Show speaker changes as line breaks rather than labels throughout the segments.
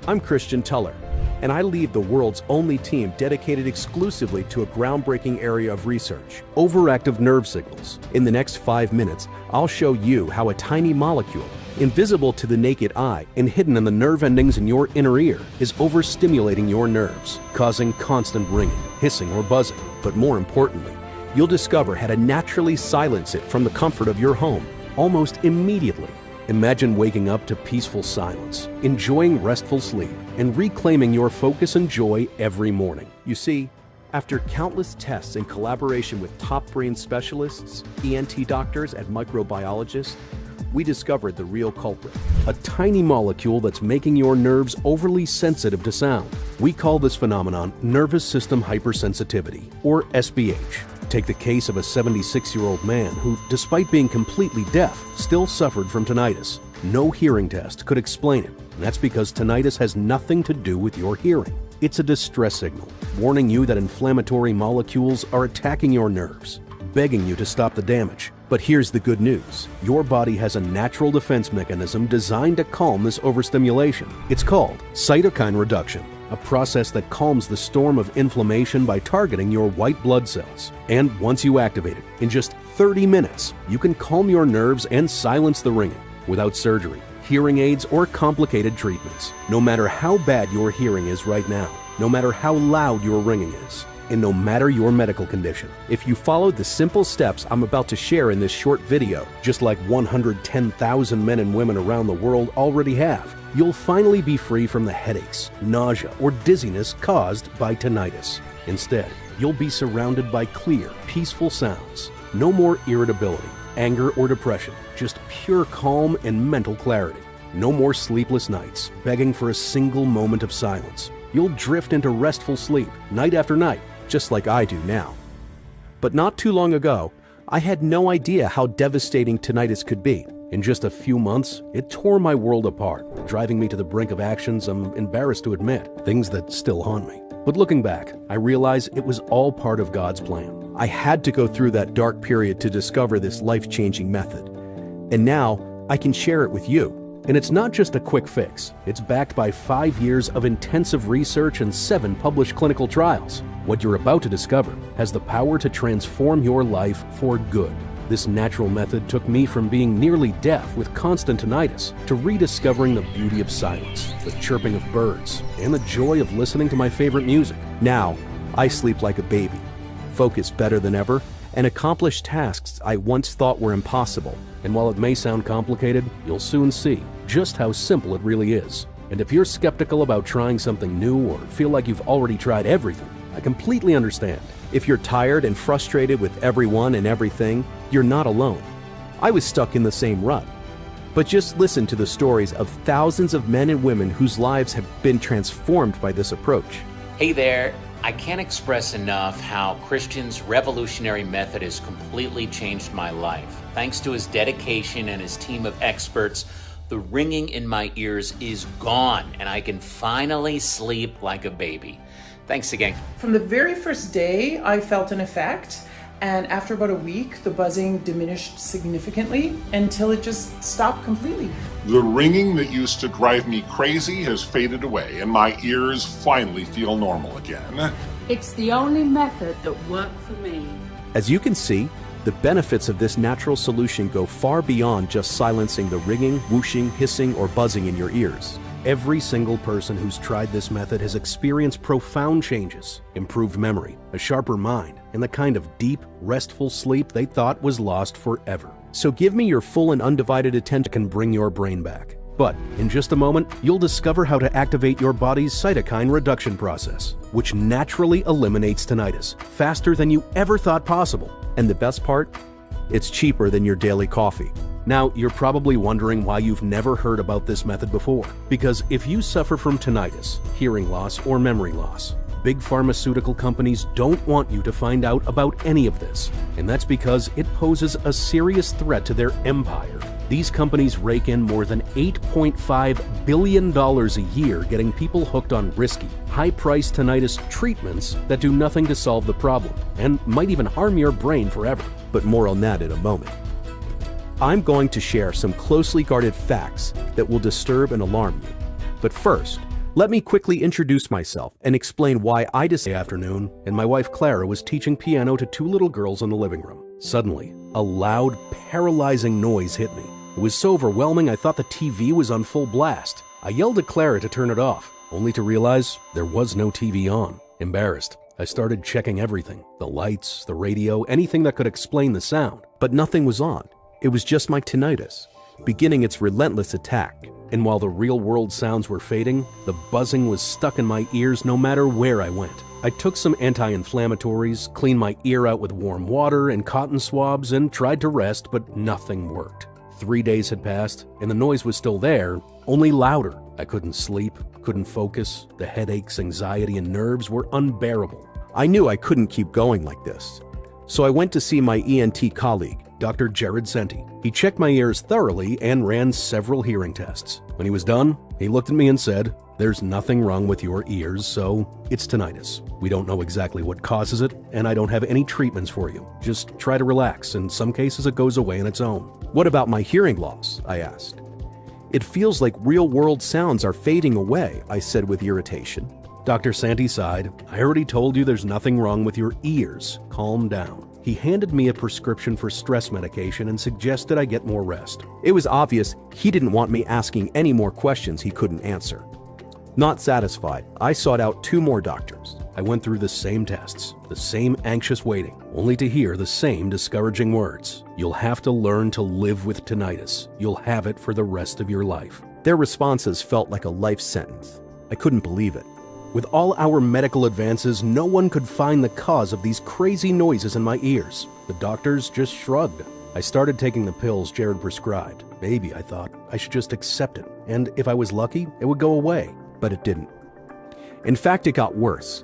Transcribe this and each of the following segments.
I'm Christian Tuller, and I lead the world's only team dedicated exclusively to a groundbreaking area of research, overactive nerve signals. In the next 5 minutes, I'll show you how a tiny molecule, invisible to the naked eye and hidden in the nerve endings in your inner ear, is overstimulating your nerves, causing constant ringing, hissing, or buzzing. But more importantly, you'll discover how to naturally silence it from the comfort of your home, almost immediately. Imagine waking up to peaceful silence, enjoying restful sleep, and reclaiming your focus and joy every morning. You see, after countless tests in collaboration with top brain specialists, ENT doctors, and microbiologists, we discovered the real culprit, a tiny molecule that's making your nerves overly sensitive to sound. We call this phenomenon nervous system hypersensitivity, or SBH. Take the case of a 76-year-old man who, despite being completely deaf, still suffered from tinnitus. No hearing test could explain it, and that's because tinnitus has nothing to do with your hearing. It's a distress signal, warning you that inflammatory molecules are attacking your nerves, begging you to stop the damage. But here's the good news. Your body has a natural defense mechanism designed to calm this overstimulation. It's called cytokine reduction, a process that calms the storm of inflammation by targeting your white blood cells. And once you activate it, in just 30 minutes, you can calm your nerves and silence the ringing without surgery, hearing aids, or complicated treatments. No matter how bad your hearing is right now, no matter how loud your ringing is, and no matter your medical condition, if you follow the simple steps I'm about to share in this short video, just like 110,000 men and women around the world already have, you'll finally be free from the headaches, nausea, or dizziness caused by tinnitus. Instead, you'll be surrounded by clear, peaceful sounds. No more irritability, anger, or depression, just pure calm and mental clarity. No more sleepless nights, begging for a single moment of silence. You'll drift into restful sleep, night after night, just like I do now. But not too long ago, I had no idea how devastating tinnitus could be. In just a few months, it tore my world apart, driving me to the brink of actions I'm embarrassed to admit, things that still haunt me. But looking back, I realize it was all part of God's plan. I had to go through that dark period to discover this life-changing method. And now, I can share it with you. And it's not just a quick fix. It's backed by 5 years of intensive research and 7 published clinical trials. What you're about to discover has the power to transform your life for good. This natural method took me from being nearly deaf with constant tinnitus to rediscovering the beauty of silence, the chirping of birds, and the joy of listening to my favorite music. Now, I sleep like a baby, focus better than ever, and accomplish tasks I once thought were impossible. And while it may sound complicated, you'll soon see just how simple it really is. And if you're skeptical about trying something new or feel like you've already tried everything, I completely understand. If you're tired and frustrated with everyone and everything, you're not alone. I was stuck in the same rut. But just listen to the stories of thousands of men and women whose lives have been transformed by this approach.
Hey there. I can't express enough how Christian's revolutionary method has completely changed my life. Thanks to his dedication and his team of experts, the ringing in my ears is gone, and I can finally sleep like a baby. Thanks again.
From the very first day, I felt an effect, and after about a week, the buzzing diminished significantly until it just stopped completely.
The ringing that used to drive me crazy has faded away, and my ears finally feel normal again.
It's the only method that worked for me.
As you can see, the benefits of this natural solution go far beyond just silencing the ringing, whooshing, hissing, or buzzing in your ears. Every single person who's tried this method has experienced profound changes, improved memory, a sharper mind, and the kind of deep, restful sleep they thought was lost forever. So give me your full and undivided attention can bring your brain back. But in just a moment, you'll discover how to activate your body's cytokine reduction process, which naturally eliminates tinnitus faster than you ever thought possible. And the best part? It's cheaper than your daily coffee. Now, you're probably wondering why you've never heard about this method before. Because if you suffer from tinnitus, hearing loss, or memory loss, big pharmaceutical companies don't want you to find out about any of this. And that's because it poses a serious threat to their empire. These companies rake in more than $8.5 billion a year getting people hooked on risky, high-priced tinnitus treatments that do nothing to solve the problem and might even harm your brain forever. But more on that in a moment. I'm going to share some closely guarded facts that will disturb and alarm you. But first, Let me quickly introduce myself and explain why I decided afternoon and my wife Clara was teaching piano to two little girls in the living room. Suddenly, a loud, paralyzing noise hit me. It was so overwhelming I thought the TV was on full blast. I yelled at Clara to turn it off, only to realize there was no TV on. Embarrassed, I started checking everything, the lights, the radio, anything that could explain the sound. But nothing was on. It was just my tinnitus, beginning its relentless attack. And while the real-world sounds were fading, the buzzing was stuck in my ears no matter where I went. I took some anti-inflammatories, cleaned my ear out with warm water and cotton swabs, and tried to rest, but nothing worked. 3 days had passed, and the noise was still there, only louder. I couldn't sleep, couldn't focus. The headaches, anxiety, and nerves were unbearable. I knew I couldn't keep going like this. So I went to see my ENT colleague, Dr. Jared Senti. He checked my ears thoroughly and ran several hearing tests. When he was done, he looked at me and said, "There's nothing wrong with your ears, so it's tinnitus. We don't know exactly what causes it, and I don't have any treatments for you. Just try to relax. In some cases, it goes away on its own." "What about my hearing loss?" I asked. "It feels like real-world sounds are fading away," I said with irritation. Dr. Senti sighed. "I already told you there's nothing wrong with your ears. Calm down." He handed me a prescription for stress medication and suggested I get more rest. It was obvious he didn't want me asking any more questions he couldn't answer. Not satisfied, I sought out 2 more doctors. I went through the same tests, the same anxious waiting, only to hear the same discouraging words. "You'll have to learn to live with tinnitus. You'll have it for the rest of your life." Their responses felt like a life sentence. I couldn't believe it. With all our medical advances, no one could find the cause of these crazy noises in my ears. The doctors just shrugged. I started taking the pills Jared prescribed. Maybe, I thought, I should just accept it, and if I was lucky, it would go away. But it didn't. In fact, it got worse.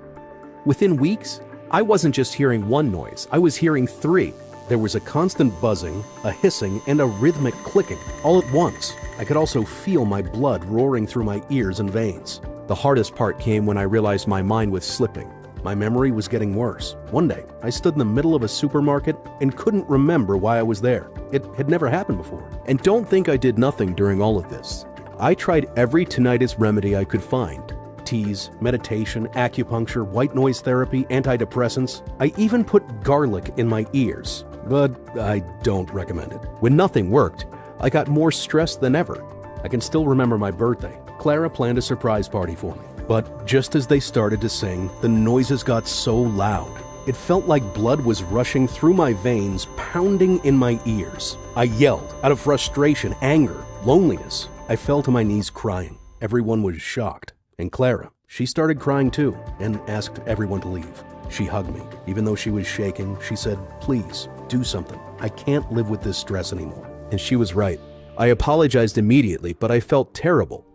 Within weeks, I wasn't just hearing one noise, I was hearing 3. There was a constant buzzing, a hissing, and a rhythmic clicking, all at once. I could also feel my blood roaring through my ears and veins. The hardest part came when I realized my mind was slipping. My memory was getting worse. One day, I stood in the middle of a supermarket and couldn't remember why I was there. It had never happened before. And don't think I did nothing during all of this. I tried every tinnitus remedy I could find. Teas, meditation, acupuncture, white noise therapy, antidepressants. I even put garlic in my ears, but I don't recommend it. When nothing worked, I got more stressed than ever. I can still remember my birthday. Clara planned a surprise party for me. But just as they started to sing, the noises got so loud. It felt like blood was rushing through my veins, pounding in my ears. I yelled out of frustration, anger, loneliness. I fell to my knees crying. Everyone was shocked. And Clara, she started crying too and asked everyone to leave. She hugged me. Even though she was shaking, she said, "Please, do something. I can't live with this stress anymore." And she was right. I apologized immediately, but I felt terrible.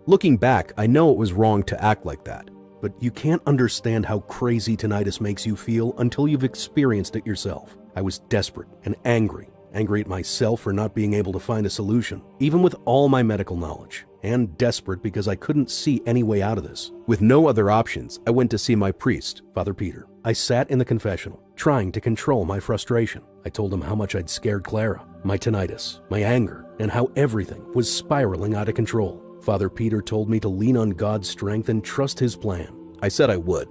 Looking back, I know it was wrong to act like that, but you can't understand how crazy tinnitus makes you feel until you've experienced it yourself. I was desperate and angry at myself for not being able to find a solution, even with all my medical knowledge, and desperate because I couldn't see any way out of this. With no other options, I went to see my priest, Father Peter. I sat in the confessional, trying to control my frustration. I told him how much I'd scared Clara, my tinnitus, my anger, and how everything was spiraling out of control. Father Peter told me to lean on God's strength and trust His plan. I said I would.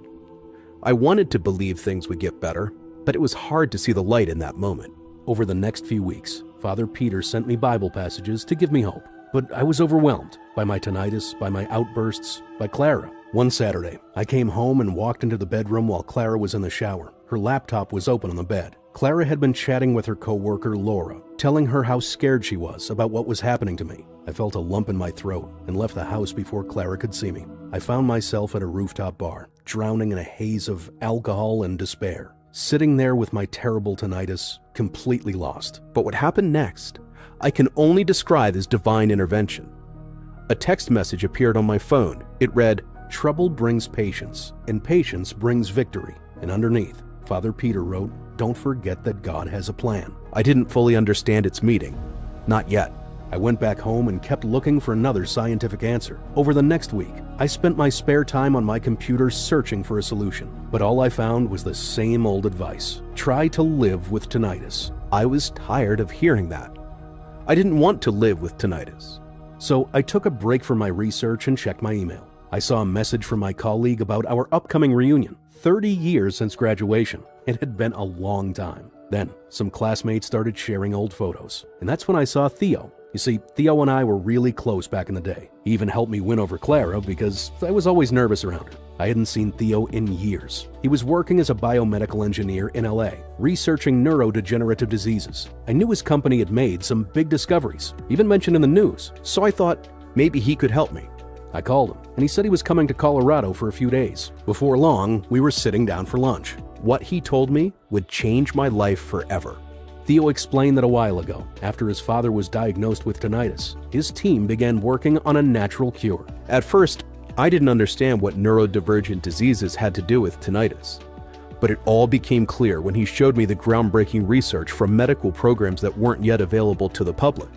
I wanted to believe things would get better, but it was hard to see the light in that moment. Over the next few weeks, Father Peter sent me Bible passages to give me hope, but I was overwhelmed by my tinnitus, by my outbursts, by Clara. One Saturday, I came home and walked into the bedroom while Clara was in the shower. Her laptop was open on the bed. Clara had been chatting with her coworker, Laura, telling her how scared she was about what was happening to me. I felt a lump in my throat and left the house before Clara could see me. I found myself at a rooftop bar, drowning in a haze of alcohol and despair, sitting there with my terrible tinnitus, completely lost. But what happened next, I can only describe as divine intervention. A text message appeared on my phone. It read, "Trouble brings patience, and patience brings victory." And underneath, Father Peter wrote, "Don't forget that God has a plan." I didn't fully understand its meaning. Not yet. I went back home and kept looking for another scientific answer. Over the next week, I spent my spare time on my computer searching for a solution. But all I found was the same old advice. Try to live with tinnitus. I was tired of hearing that. I didn't want to live with tinnitus. So I took a break from my research and checked my email. I saw a message from my colleague about our upcoming reunion. 30 years since graduation. It had been a long time. Then, some classmates started sharing old photos. And that's when I saw Theo. You see, Theo and I were really close back in the day. He even helped me win over Clara because I was always nervous around her. I hadn't seen Theo in years. He was working as a biomedical engineer in LA, researching neurodegenerative diseases. I knew his company had made some big discoveries, even mentioned in the news, so I thought maybe he could help me. I called him, and he said he was coming to Colorado for a few days. Before long, we were sitting down for lunch. What he told me would change my life forever. Theo explained that a while ago, after his father was diagnosed with tinnitus, his team began working on a natural cure.
At first, I didn't understand what neurodivergent diseases had to do with tinnitus. But it all became clear when he showed me the groundbreaking research from medical programs that weren't yet available to the public.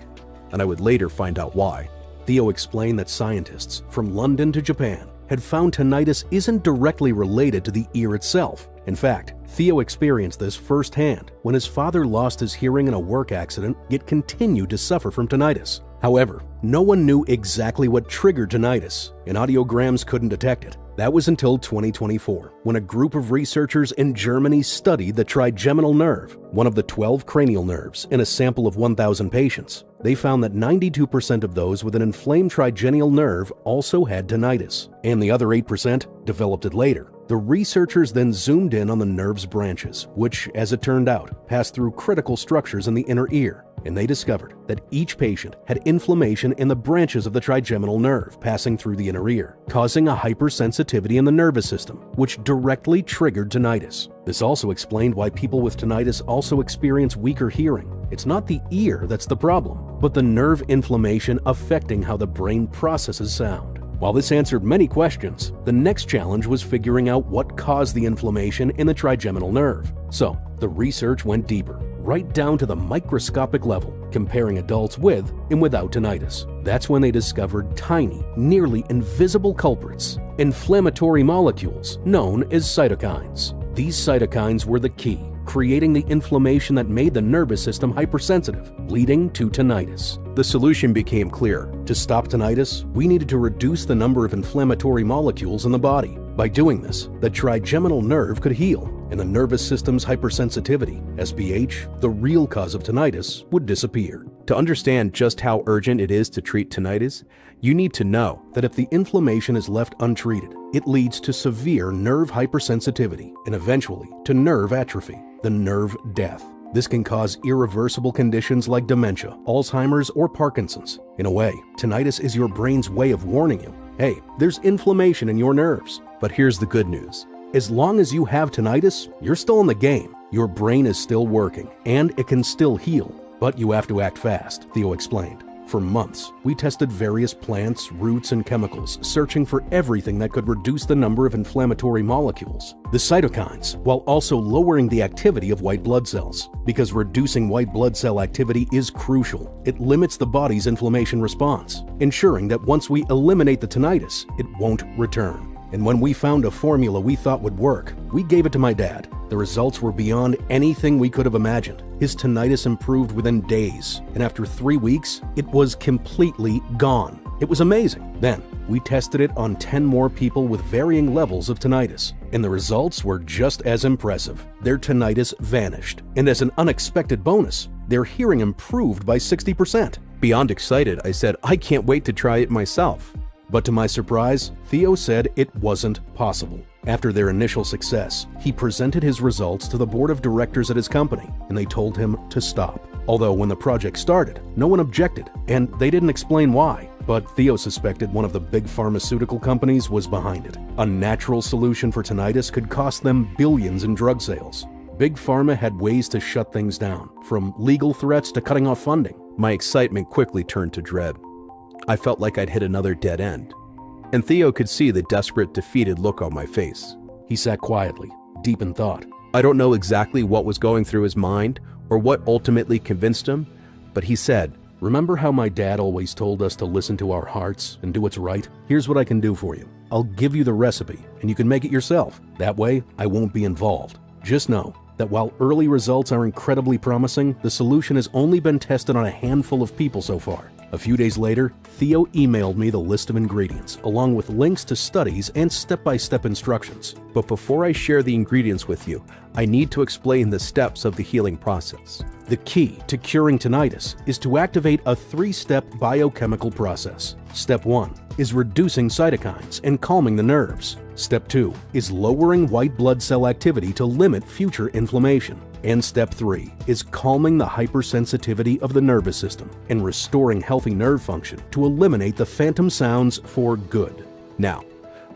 And I would later find out why.
Theo explained that scientists from London to Japan had found tinnitus isn't directly related to the ear itself. In fact, Theo experienced this firsthand when his father lost his hearing in a work accident yet continued to suffer from tinnitus. However, no one knew exactly what triggered tinnitus, and audiograms couldn't detect it. That was until 2024, when a group of researchers in Germany studied the trigeminal nerve, one of the 12 cranial nerves, in a sample of 1,000 patients. They found that 92% of those with an inflamed trigeminal nerve also had tinnitus, and the other 8% developed it later. The researchers then zoomed in on the nerve's branches, which, as it turned out, passed through critical structures in the inner ear, and they discovered that each patient had inflammation in the branches of the trigeminal nerve passing through the inner ear, causing a hypersensitivity in the nervous system, which directly triggered tinnitus. This also explained why people with tinnitus also experience weaker hearing. It's not the ear that's the problem, but the nerve inflammation affecting how the brain processes sound. While this answered many questions, the next challenge was figuring out what caused the inflammation in the trigeminal nerve. So, the research went deeper, right down to the microscopic level, comparing adults with and without tinnitus. That's when they discovered tiny, nearly invisible culprits, inflammatory molecules known as cytokines. These cytokines were the key, creating the inflammation that made the nervous system hypersensitive, leading to tinnitus.
The solution became clear.
To stop tinnitus, we needed to reduce the number of inflammatory molecules in the body. By doing this, the trigeminal nerve could heal, and the nervous system's hypersensitivity, SPH, the real cause of tinnitus, would disappear.
To understand just how urgent it is to treat tinnitus, you need to know
that if the inflammation is left untreated, it leads to severe nerve hypersensitivity and eventually to nerve atrophy, the nerve death. This can cause irreversible conditions like dementia, Alzheimer's, or Parkinson's. In a way, tinnitus is your brain's way of warning you, hey, there's inflammation in your nerves.
But here's the good news.
As long as you have tinnitus, you're still in the game. Your brain is still working, and it can still heal. But you have to act fast, Theo explained. For months, we tested various plants, roots, and chemicals, searching for everything that could reduce the number of inflammatory molecules, the cytokines, while also lowering the activity of white blood cells. Because reducing white blood cell activity is crucial, it limits the body's inflammation response, ensuring that once we eliminate the tinnitus, it won't return. And when we found a formula we thought would work, we gave it to my dad. The results were beyond anything we could have imagined. His tinnitus improved within days, and after 3 weeks, it was completely gone. It was amazing. Then, we tested it on 10 more people with varying levels of tinnitus, and the results were just as impressive. Their tinnitus vanished, and as an unexpected bonus, their hearing improved by 60%.
Beyond excited, I said, I can't wait to try it myself.
But to my surprise, Theo said it wasn't possible. After their initial success, he presented his results to the board of directors at his company, and they told him to stop. Although when the project started, no one objected, and they didn't explain why. But Theo suspected one of the big pharmaceutical companies was behind it. A natural solution for tinnitus could cost them billions in drug sales. Big Pharma had ways to shut things down, from legal threats to cutting off funding.
My excitement quickly turned to dread. I felt like I'd hit another dead end. And Theo could see the desperate, defeated look on my face.
He sat quietly, deep in thought.
I don't know exactly what was going through his mind or what ultimately convinced him, but he said,
"Remember how my dad always told us to listen to our hearts and do what's right? Here's what I can do for you. I'll give you the recipe, and you can make it yourself. That way, I won't be involved. Just know that while early results are incredibly promising, the solution has only been tested on a handful of people so far.
A few days later, Theo emailed me the list of ingredients, along with links to studies and step-by-step instructions. But before I share the ingredients with you, I need to explain the steps of the healing process. The key to curing tinnitus is to activate a 3-step biochemical process. Step 1 is reducing cytokines and calming the nerves. Step 2 is lowering white blood cell activity to limit future inflammation. And Step 3 is calming the hypersensitivity of the nervous system and restoring healthy nerve function to eliminate the phantom sounds for good. Now,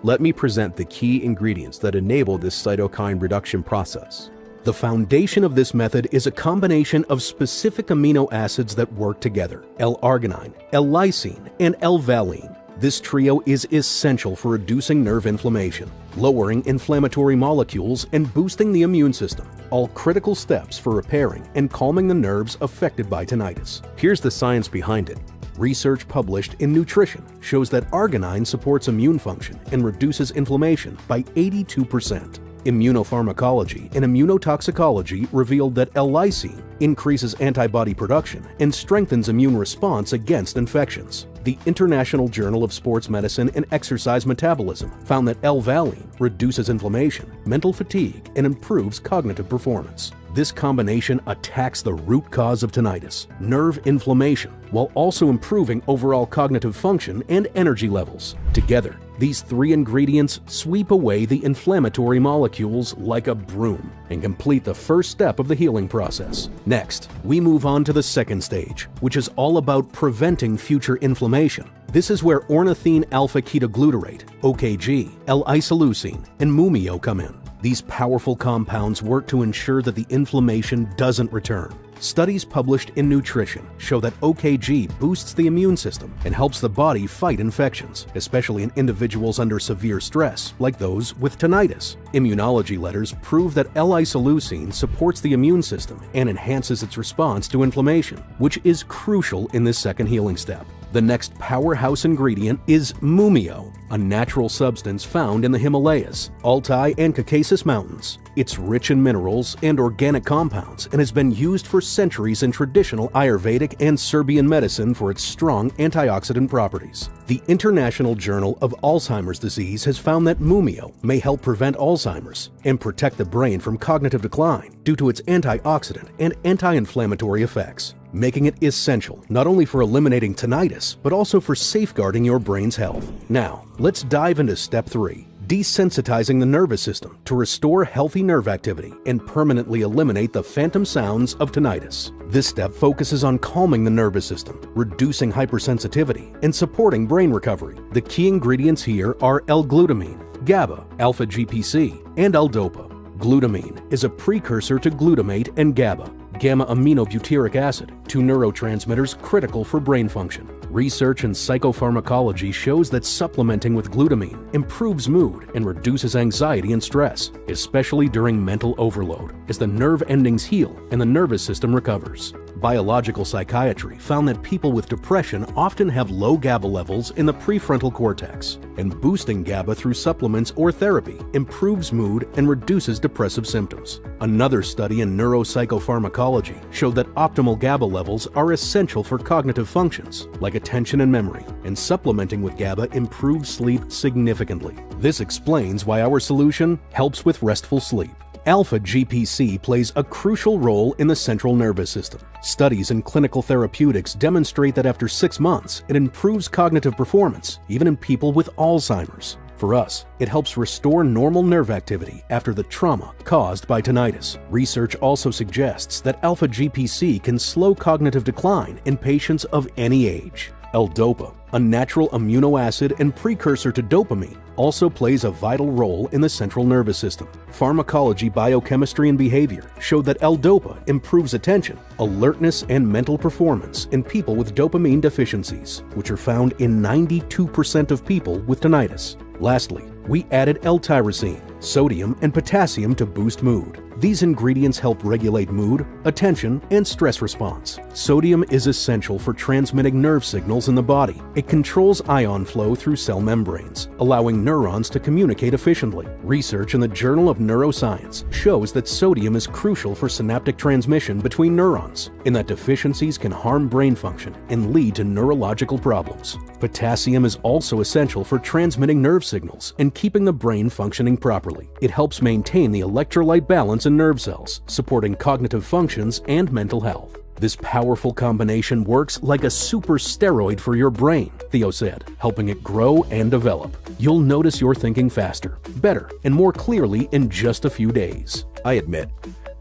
let me present the key ingredients that enable this cytokine reduction process. The foundation of this method is a combination of specific amino acids that work together: L-arginine, L-lysine, and L-valine. This trio is essential for reducing nerve inflammation, lowering inflammatory molecules, and boosting the immune system, all critical steps for repairing and calming the nerves affected by tinnitus. Here's the science behind it. Research published in Nutrition shows that arginine supports immune function and reduces inflammation by 82%. Immunopharmacology and immunotoxicology revealed that L-lysine increases antibody production and strengthens immune response against infections. The International Journal of Sports Medicine and Exercise Metabolism found that L-valine reduces inflammation, mental fatigue, and improves cognitive performance. This combination attacks the root cause of tinnitus, nerve inflammation, while also improving overall cognitive function and energy levels. Together, these 3 ingredients sweep away the inflammatory molecules like a broom and complete the first step of the healing process. Next, we move on to the second stage, which is all about preventing future inflammation. This is where ornithine alpha-ketoglutarate, OKG, L-isoleucine, and Mumio come in. These powerful compounds work to ensure that the inflammation doesn't return. Studies published in Nutrition show that OKG boosts the immune system and helps the body fight infections, especially in individuals under severe stress, like those with tinnitus. Immunology letters prove that L-isoleucine supports the immune system and enhances its response to inflammation, which is crucial in this second healing step. The next powerhouse ingredient is Mumio, a natural substance found in the Himalayas, Altai, and Caucasus Mountains. It's rich in minerals and organic compounds and has been used for centuries in traditional Ayurvedic and Serbian medicine for its strong antioxidant properties. The International Journal of Alzheimer's Disease has found that Mumio may help prevent Alzheimer's and protect the brain from cognitive decline due to its antioxidant and anti-inflammatory effects, making it essential not only for eliminating tinnitus, but also for safeguarding your brain's health. Now, let's dive into Step 3, desensitizing the nervous system to restore healthy nerve activity and permanently eliminate the phantom sounds of tinnitus. This step focuses on calming the nervous system, reducing hypersensitivity, and supporting brain recovery. The key ingredients here are L-glutamine, GABA, alpha-GPC, and L-dopa. Glutamine is a precursor to glutamate and GABA, gamma-aminobutyric acid, 2 neurotransmitters critical for brain function. Research in psychopharmacology shows that supplementing with glutamine improves mood and reduces anxiety and stress, especially during mental overload, as the nerve endings heal and the nervous system recovers. Biological psychiatry found that people with depression often have low GABA levels in the prefrontal cortex, and boosting GABA through supplements or therapy improves mood and reduces depressive symptoms. Another study in neuropsychopharmacology showed that optimal GABA levels are essential for cognitive functions, like attention and memory, and supplementing with GABA improves sleep significantly. This explains why our solution helps with restful sleep. Alpha-GPC plays a crucial role in the central nervous system. Studies in clinical therapeutics demonstrate that after 6 months, it improves cognitive performance, even in people with Alzheimer's. For us, it helps restore normal nerve activity after the trauma caused by tinnitus. Research also suggests that alpha-GPC can slow cognitive decline in patients of any age. L-dopa, a natural amino acid and precursor to dopamine, also plays a vital role in the central nervous system. Pharmacology, biochemistry, and behavior showed that L-dopa improves attention, alertness, and mental performance in people with dopamine deficiencies, which are found in 92% of people with tinnitus. Lastly, we added L-tyrosine, sodium, and potassium to boost mood. These ingredients help regulate mood, attention, and stress response. Sodium is essential for transmitting nerve signals in the body. It controls ion flow through cell membranes, allowing neurons to communicate efficiently. Research in the Journal of Neuroscience shows that sodium is crucial for synaptic transmission between neurons, and that deficiencies can harm brain function and lead to neurological problems. Potassium is also essential for transmitting nerve signals and keeping the brain functioning properly. It helps maintain the electrolyte balance in nerve cells, supporting cognitive functions and mental health. This powerful combination works like a super steroid for your brain, Theo said, helping it grow and develop. You'll notice you're thinking faster, better, and more clearly in just a few days.
I admit,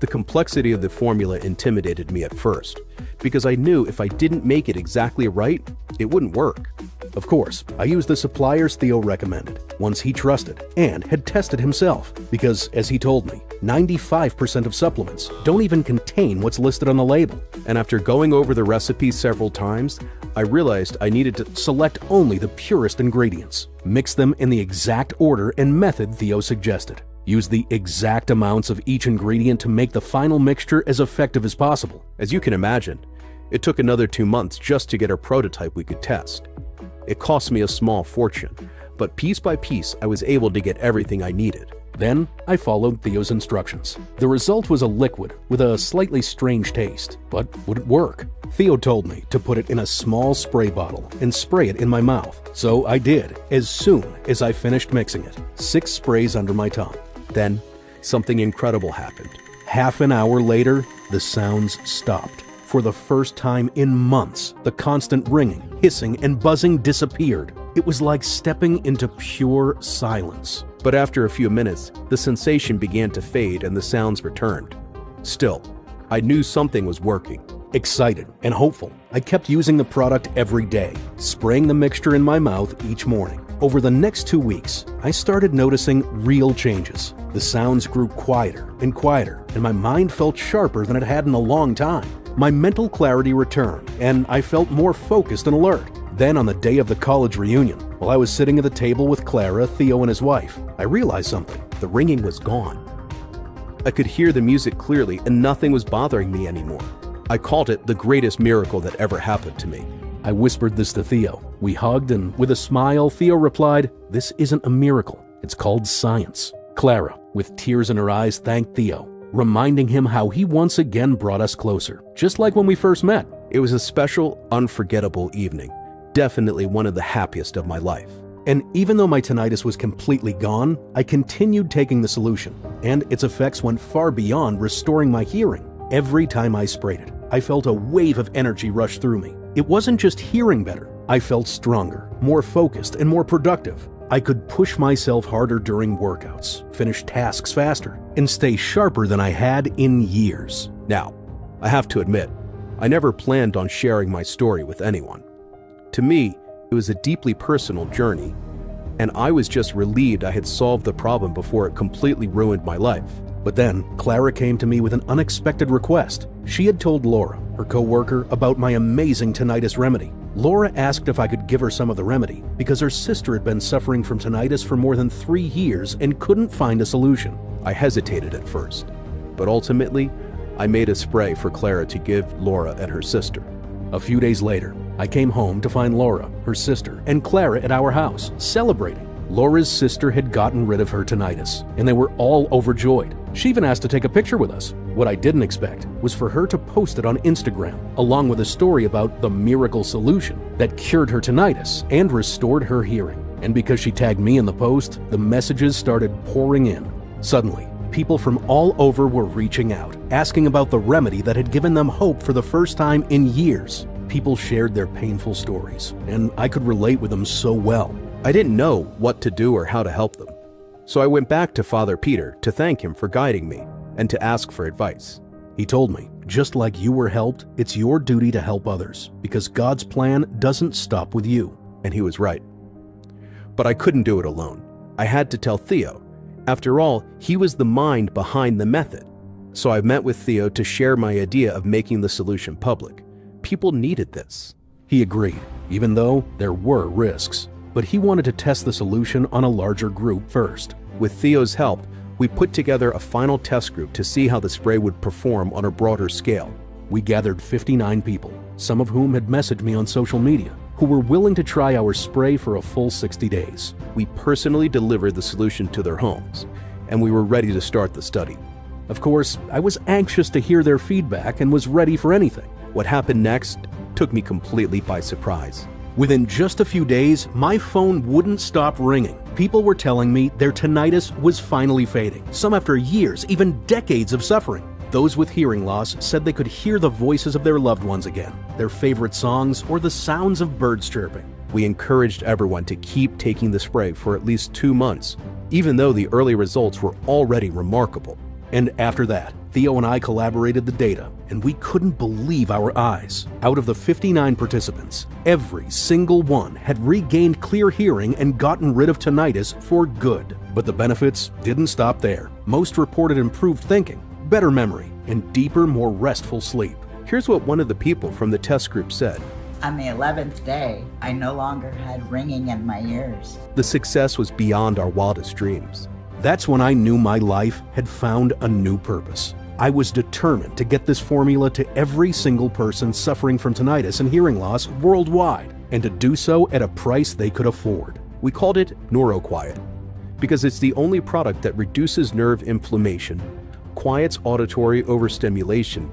the complexity of the formula intimidated me at first, because I knew if I didn't make it exactly right, it wouldn't work.
Of course, I used the suppliers Theo recommended, ones he trusted and had tested himself, because, as he told me, 95% of supplements don't even contain what's listed on the label.
And after going over the recipe several times, I realized I needed to
select only the purest ingredients, mix them in the exact order and method Theo suggested. Use the exact amounts of each ingredient to make the final mixture as effective as possible.
As you can imagine, it took another 2 months just to get a prototype we could test. It cost me a small fortune, but piece by piece I was able to get everything I needed.
Then I followed Theo's instructions. The result was a liquid with a slightly strange taste, but would it work? Theo told me to put it in a small spray bottle and spray it in my mouth. So I did, as soon as I finished mixing it. 6 sprays under my tongue.
Then, something incredible happened.
Half an hour later, the sounds stopped. For the first time in months, the constant ringing, hissing, and buzzing disappeared. It was like stepping into pure silence.
But after a few minutes, the sensation began to fade and the sounds returned. Still, I knew something was working.
Excited and hopeful, I kept using the product every day, spraying the mixture in my mouth each morning. Over the next 2 weeks, I started noticing real changes. The sounds grew quieter, and my mind felt sharper than it had in a long time. My mental clarity returned, and I felt more focused and alert. Then on the day of the college reunion, while I was sitting at the table with Clara, Theo, and his wife, I realized something.
The ringing was gone. I could hear the music clearly and nothing was bothering me anymore. I called it the greatest miracle that ever happened to me.
I whispered this to Theo. We hugged, and with a smile, Theo replied, "This isn't a miracle. It's called science." Clara, with tears in her eyes, thanked Theo, reminding him how he once again brought us closer, just like when we first met.
It was a special, unforgettable evening. Definitely one of the happiest of my life.
And even though my tinnitus was completely gone, I continued taking the solution, and its effects went far beyond restoring my hearing. Every time I sprayed it, I felt a wave of energy rush through me. It wasn't just hearing better. I felt stronger, more focused, and more productive. I could push myself harder during workouts, finish tasks faster, and stay sharper than I had in years.
Now, I have to admit, I never planned on sharing my story with anyone. To me, it was a deeply personal journey, and I was just relieved I had solved the problem before it completely ruined my life.
But then, Clara came to me with an unexpected request. She had told Laura, her co-worker, about my amazing tinnitus remedy. Laura asked if I could give her some of the remedy because her sister had been suffering from tinnitus for more than 3 years and couldn't find a solution.
I hesitated at first, but ultimately, I made a spray for Clara to give Laura and her sister.
A few days later, I came home to find Laura, her sister, and Clara at our house, celebrating. Laura's sister had gotten rid of her tinnitus, and they were all overjoyed. She even asked to take a picture with us. What I didn't expect was for her to post it on Instagram, along with a story about the miracle solution that cured her tinnitus and restored her hearing. And because she tagged me in the post, the messages started pouring in. Suddenly, people from all over were reaching out, asking about the remedy that had given them hope for the first time in years. People shared their painful stories, and I could relate with them so well.
I didn't know what to do or how to help them. So I went back to Father Peter to thank him for guiding me and to ask for advice.
He told me, just like you were helped, it's your duty to help others, because God's plan doesn't stop with you.
And he was right. But I couldn't do it alone. I had to tell Theo. After all, he was the mind behind the method. So I met with Theo to share my idea of making the solution public. People needed this.
He agreed, even though there were risks. But he wanted to test the solution on a larger group first.
With Theo's help, We put together a final test group to see how the spray would perform on a broader scale. We gathered 59 people, some of whom had messaged me on social media, who were willing to try our spray for a full 60 days. We personally delivered the solution to their homes, and we were ready to start the study. Of course, I was anxious to hear their feedback and was ready for anything. What happened next took me completely by surprise. Within just a few days, my phone wouldn't stop ringing. People were telling me their tinnitus was finally fading, some after years, even decades of suffering. Those with hearing loss said they could hear the voices of their loved ones again, their favorite songs, or the sounds of birds chirping. We encouraged everyone to keep taking the spray for at least 2 months, even though the early results were already remarkable. And after that, Theo and I collaborated the data, and we couldn't believe our eyes. Out of the 59 participants, every single one had regained clear hearing and gotten rid of tinnitus for good. But the benefits didn't stop there. Most reported improved thinking, better memory, and deeper, more restful sleep. Here's what one of the people from the test group said.
On the 11th day, I no longer had ringing in my ears.
The success was beyond our wildest dreams. That's when I knew my life had found a new purpose. I was determined to get this formula to every single person suffering from tinnitus and hearing loss worldwide, and to do so at a price they could afford. We called it NeuroQuiet because it's the only product that reduces nerve inflammation, quiets auditory overstimulation,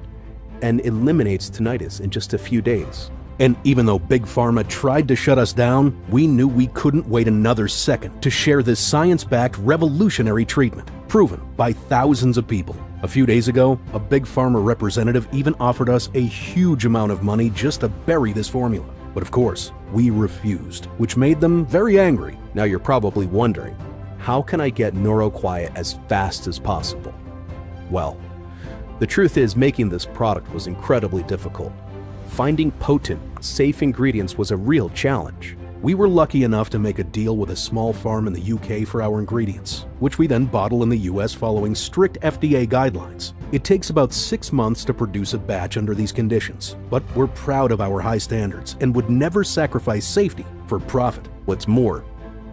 and eliminates tinnitus in just a few days. And even though Big Pharma tried to shut us down, we knew we couldn't wait another second to share this science-backed revolutionary treatment, proven by thousands of people. A few days ago, a Big Pharma representative even offered us a huge amount of money just to bury this formula. But of course, we refused, which made them very angry. Now you're probably wondering, how can I get NeuroQuiet as fast as possible? Well, the truth is making this product was incredibly difficult. Finding potent, safe ingredients was a real challenge. We were lucky enough to make a deal with a small farm in the UK for our ingredients, which we then bottle in the US following strict FDA guidelines. It takes about 6 months to produce a batch under these conditions, but we're proud of our high standards and would never sacrifice safety for profit. What's more,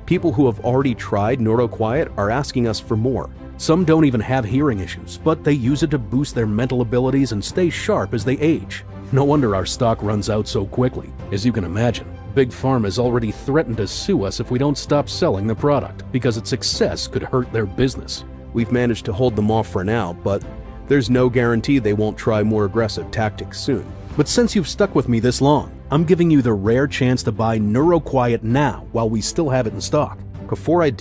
people who have already tried NeuroQuiet are asking us for more. Some don't even have hearing issues, but they use it to boost their mental abilities and stay sharp as they age. No wonder our stock runs out so quickly. As you can imagine, Big Pharma has already threatened to sue us if we don't stop selling the product, because its success could hurt their business. We've managed to hold them off for now, but there's no guarantee they won't try more aggressive tactics soon. But since you've stuck with me this long, I'm giving you the rare chance to buy NeuroQuiet now while we still have it in stock. Before I do